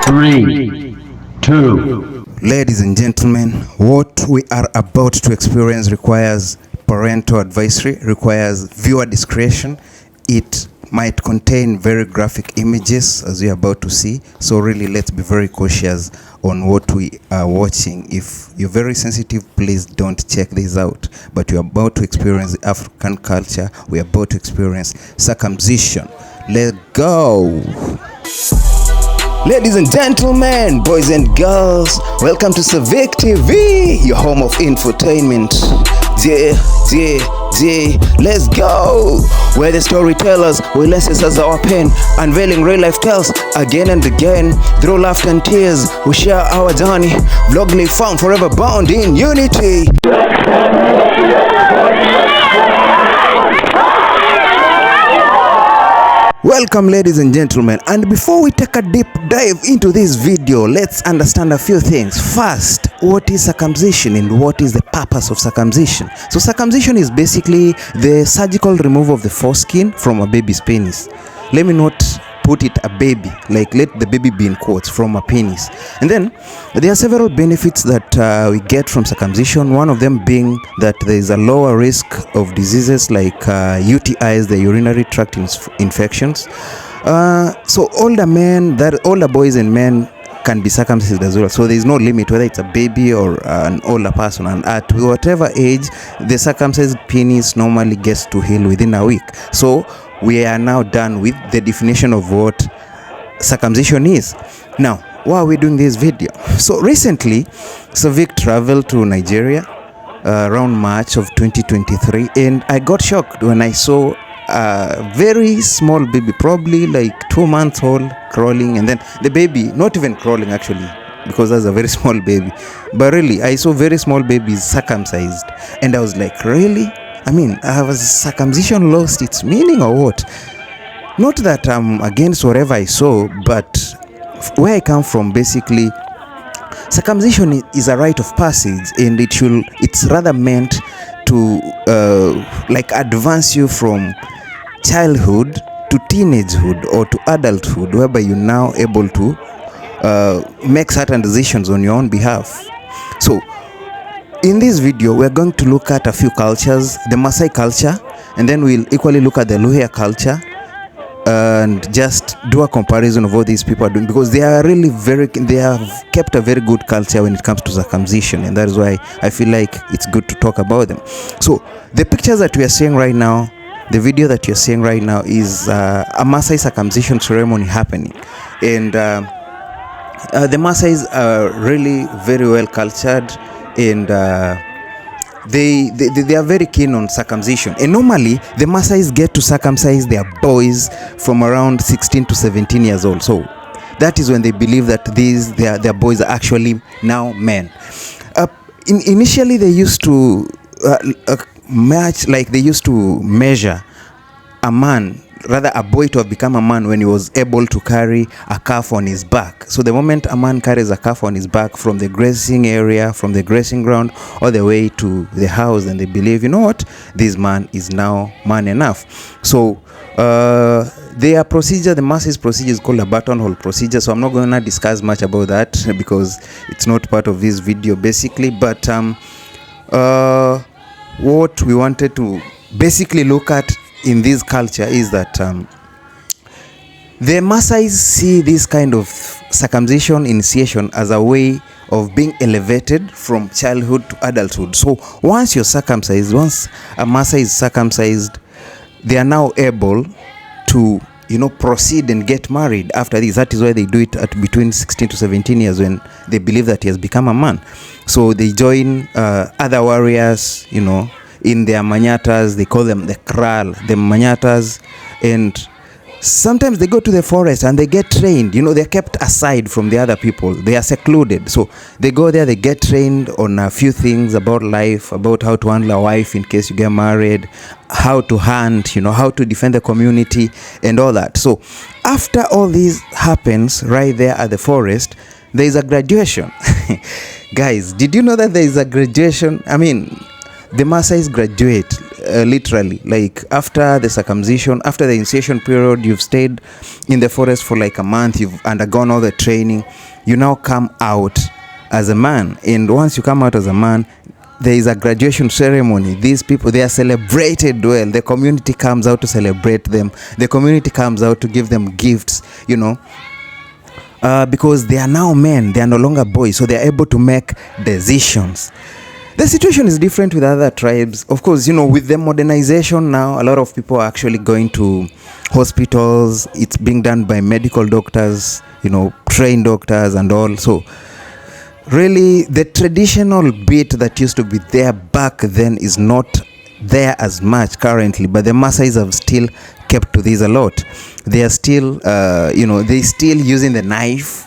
3, 2. Ladies and gentlemen, what we are about to experience requires parental advisory, requires viewer discretion. It might contain very graphic images as you're about to see, so really let's be very cautious on what we are watching. If you're very sensitive, please don't check this out. But you're about to experience the African culture. We're about to experience circumcision. Let's go. Ladies and gentlemen, boys and girls, welcome to Civic TV, your home of infotainment. Let's go! Where the storytellers will lessons as our pen, unveiling real life tales again and again. Through laughter and tears, we share our journey. Vlogly found forever bound in unity. Welcome, ladies and gentlemen, and before we take a deep dive into this video, let's understand a few things. First, what is circumcision and what is the purpose of circumcision? So circumcision is basically the surgical removal of the foreskin from a baby's penis. Let me not put it a baby, like let the baby be in quotes, from a penis. And then there are several benefits that we get from circumcision. One of them being that there is a lower risk of diseases like UTIs, the urinary tract infections. So older boys and men can be circumcised as well. So there is no limit whether it's a baby or an older person. And at whatever age, the circumcised penis normally gets to heal within a week. So we are now done with the definition of what circumcision is. Now, why are we doing this video? So recently, Civic traveled to Nigeria around March of 2023, and I got shocked when I saw a very small baby, probably like 2 months old, crawling, and then the baby not even crawling actually, because that's a very small baby, but really I saw very small babies circumcised, and I was like, really? I mean, has circumcision lost its meaning or what? Not that I'm against whatever I saw, but where I come from, basically, circumcision is a rite of passage, and it's rather meant to like advance you from childhood to teenagehood or to adulthood, whereby you're now able to make certain decisions on your own behalf. So in this video, we're going to look at a few cultures, the Maasai culture, and then we'll equally look at the Luhya culture and just do a comparison of what these people are doing, because they have kept a very good culture when it comes to circumcision, and that is why I feel like it's good to talk about them. So the pictures that we are seeing right now, the video that you're seeing right now is a Maasai circumcision ceremony happening, and the Maasais are really very well cultured, and they are very keen on circumcision. And normally the Maasais get to circumcise their boys from around 16 to 17 years old. So that is when they believe that their boys are actually now men. Initially they used to measure a man, rather a boy, to have become a man when he was able to carry a calf on his back. So the moment a man carries a calf on his back from the grazing area, from the grazing ground all the way to the house, then they believe, you know what, this man is now man enough. So their procedure, the Maasai's procedure, is called a buttonhole procedure. So I'm not going to discuss much about that because it's not part of this video basically. But what we wanted to basically look at in this culture is that the Maasai see this kind of circumcision initiation as a way of being elevated from childhood to adulthood. So once you're circumcised, once a Maasai is circumcised, they are now able to, proceed and get married after this. That is why they do it at between 16 to 17 years, when they believe that he has become a man. So they join other warriors, in their manyatas. They call them the kral, the manyatas, and sometimes they go to the forest and they get trained. They're kept aside from the other people. They are secluded. So they go there, they get trained on a few things about life, about how to handle a wife in case you get married, how to hunt, how to defend the community and all that. So after all this happens right there at the forest, there is a graduation. Guys, did you know that there is a graduation? I mean, the Maasais graduate literally, like after the circumcision, after the initiation period, you've stayed in the forest for like a month, you've undergone all the training, you now come out as a man. And once you come out as a man, there is a graduation ceremony. These people, they are celebrated well. The community comes out to celebrate them. The community comes out to give them gifts, you know, because they are now men. They are no longer boys, so they are able to make decisions. The situation is different with other tribes. Of course, you know, with the modernization now, a lot of people are actually going to hospitals. It's being done by medical doctors, you know, trained doctors and all. So really, the traditional bit that used to be there back then is not there as much currently, but the Maasais have still kept to this a lot. They are still, you know, they still using the knife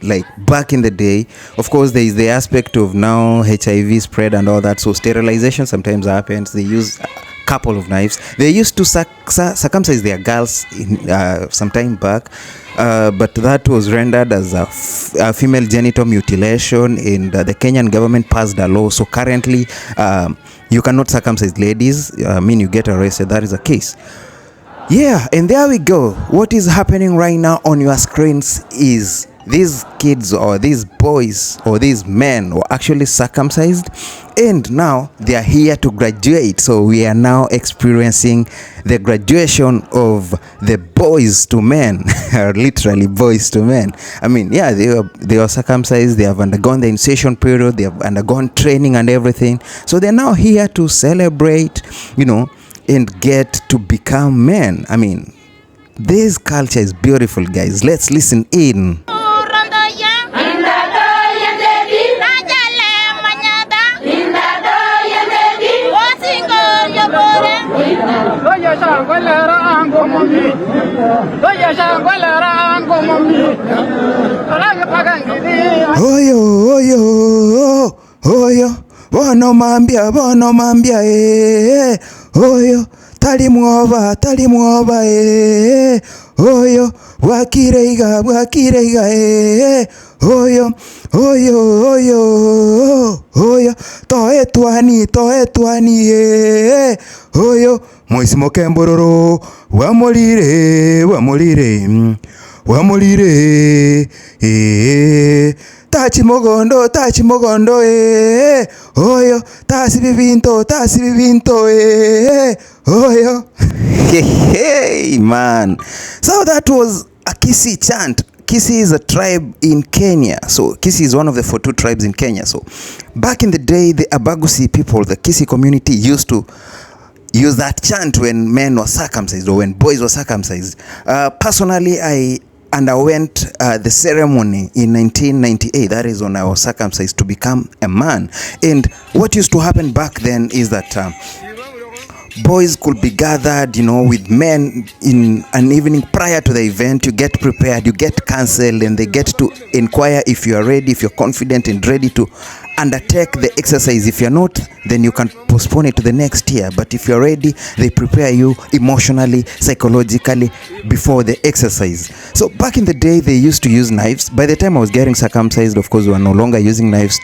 like back in the day. Of course, there is the aspect of now HIV spread and all that, so sterilization sometimes happens. They use a couple of knives. They used to circumcise their girls in, some time back, but that was rendered as a female genital mutilation, and the Kenyan government passed a law. So currently, you cannot circumcise ladies. I mean, you get arrested. That is the case. Yeah, and there we go. What is happening right now on your screens is these kids or these boys or these men were actually circumcised, and now they are here to graduate. So we are now experiencing the graduation of the boys to men, literally boys to men. I mean, yeah, they were circumcised, they have undergone the initiation period, they have undergone training and everything. So they're now here to celebrate, you know, and get to become men. I mean, this culture is beautiful, guys. Let's listen in. Oyo, oyo, oyo, bono mambia, oyo, tali muoba, oyo, wakireiga, oyo, oyo, toe twani, oyo, moisimo kembororo, wamolire, tachi mogondo, oyo, tasi vivinto, oyo. Hey, man. So that was a Kissi chant. Kissi is a tribe in Kenya. So Kissi is one of the 42 tribes in Kenya. So back in the day, the Abagusi people, the Kissi community, used to use that chant when men were circumcised or when boys were circumcised. Personally, I underwent the ceremony in 1998. That is when I was circumcised to become a man. And what used to happen back then is that boys could be gathered, you know, with men in an evening prior to the event. You get prepared, you get counseled, and they get to inquire if you are ready, if you're confident and ready to undertake the exercise. If you're not, then you can postpone it to the next year. But if you're ready, they prepare you emotionally, psychologically before the exercise. So back in the day, they used to use knives. By the time I was getting circumcised, of course, we were no longer using knives.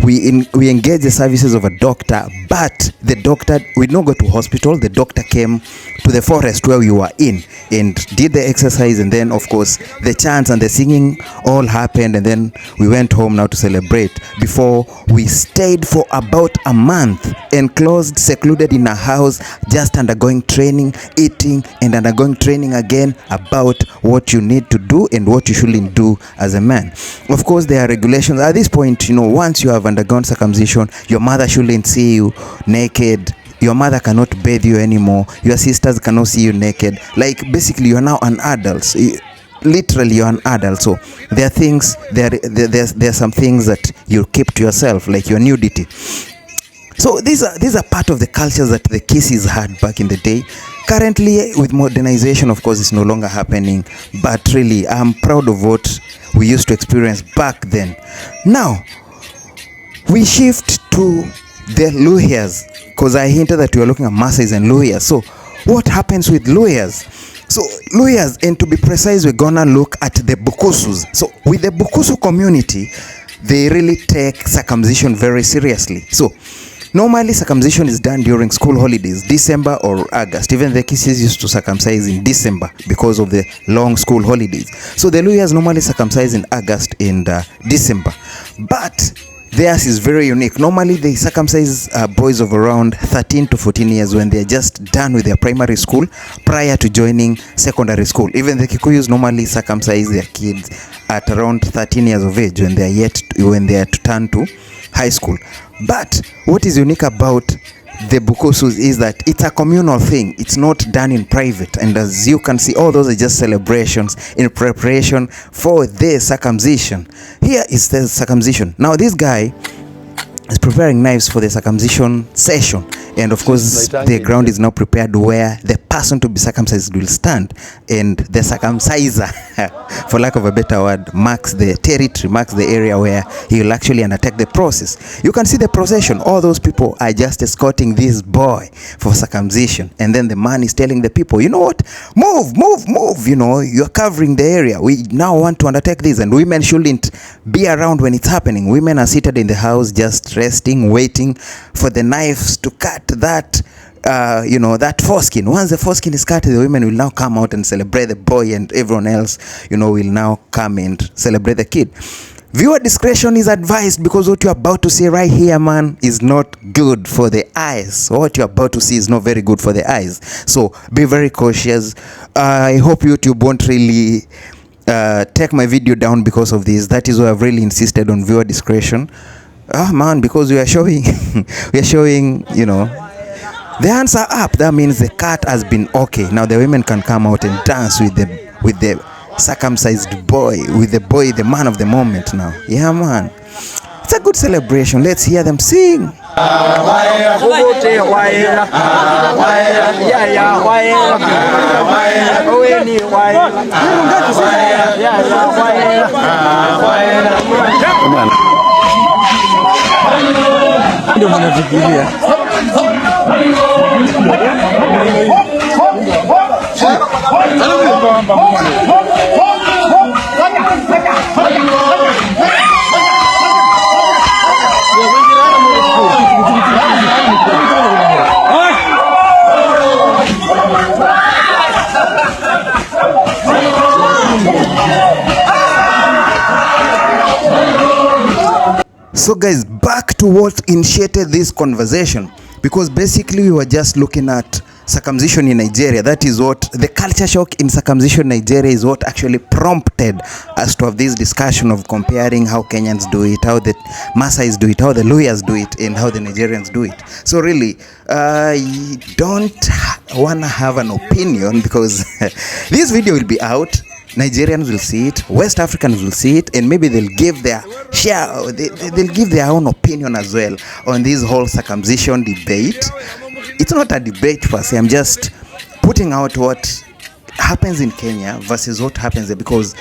We engaged the services of a doctor, but the doctor, we did not go to hospital. The doctor came to the forest where we were in and did the exercise, and then of course the chants and the singing all happened, and then we went home now to celebrate. Before we stayed for about a month, enclosed, secluded in a house, just undergoing training, eating, and undergoing training again about what you need to do and what you shouldn't do as a man. Of course, there are regulations at this point. You know, once you have undergone circumcision, your mother shouldn't see you naked. Your mother cannot bathe you anymore. Your sisters cannot see you naked. Like, basically, you're now an adult. Literally, you're an adult. So there are things, there are some things that you keep to yourself, like your nudity. So these are part of the cultures that the Kissis had back in the day. Currently, with modernization, of course, it's no longer happening. But really, I'm proud of what we used to experience back then. Now, we shift to the Luhyas, because I hinted that we are looking at Maasais and Luhyas. So what happens with Luhyas? So Luhyas, and to be precise, we're gonna look at the Bukusus. So with the Bukusu community, they really take circumcision very seriously. So Normally, circumcision is done during school holidays, December or August. Even the Kissis used to circumcise in December because of the long school holidays. So the Luyas normally circumcise in August and December. But theirs is very unique. Normally, they circumcise boys of around 13 to 14 years when they are just done with their primary school prior to joining secondary school. Even the Kikuyus normally circumcise their kids at around 13 years of age when they are to turn to high school. But what is unique about the Bukusus is that it's a communal thing. It's not done in private, and as you can see, all those are just celebrations in preparation for the circumcision. Here is the circumcision. Now this guy is preparing knives for the circumcision session, and of course the ground is now prepared where the person to be circumcised will stand, and the circumciser for lack of a better word marks the territory, marks the area where he will actually undertake the process. You can see the procession. All those people are just escorting this boy for circumcision, and then the man is telling the people, you know what, move, you know, you're covering the area, we now want to undertake this. And women shouldn't be around when it's happening. Women are seated in the house just resting, waiting for the knives to cut that that foreskin. Once the foreskin is cut, the women will now come out and celebrate the boy, and everyone else, will now come and celebrate the kid. Viewer discretion is advised, because what you're about to see right here, man, is not good for the eyes. What you're about to see is not very good for the eyes. So be very cautious. I hope YouTube won't really take my video down because of this. That is why I've really insisted on viewer discretion. Man, because we are showing the hands are up. That means the cut has been okay. Now the women can come out and dance with the circumcised boy, the man of the moment now. Yeah, man. It's a good celebration. Let's hear them sing. So guys, back to what initiated this conversation, because basically we were just looking at circumcision in Nigeria. That is what the culture shock in circumcision in Nigeria is what actually prompted us to have this discussion of comparing how Kenyans do it, how the Maasais do it, how the Luyas do it, and how the Nigerians do it. So really, you don't want to have an opinion, because this video will be out. Nigerians will see it, West Africans will see it, and maybe they'll give their share, they'll give their own opinion as well on this whole circumcision debate. It's not a debate per se. I'm just putting out what happens in Kenya versus what happens there, because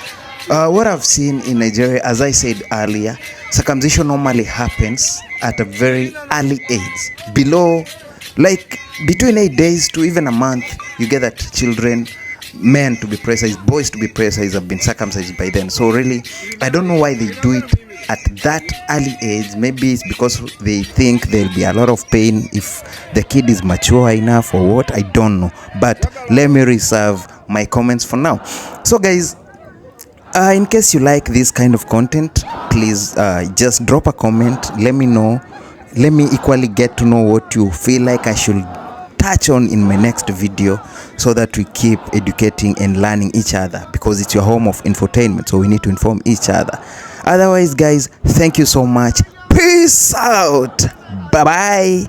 what I've seen in Nigeria, as I said earlier, circumcision normally happens at a very early age, below, like between 8 days to even a month. You get that children, men to be precise, boys to be precise, have been circumcised by then. So really, I don't know why they do it at that early age. Maybe it's because they think there'll be a lot of pain if the kid is mature enough, or what, I don't know. But let me reserve my comments for now. So guys, in case you like this kind of content, please just drop a comment. Let me know. Let me equally get to know what you feel like I should touch on in my next video, so that we keep educating and learning each other, because it's your home of infotainment, so we need to inform each other. Otherwise guys, thank you so much. Peace out. Bye bye.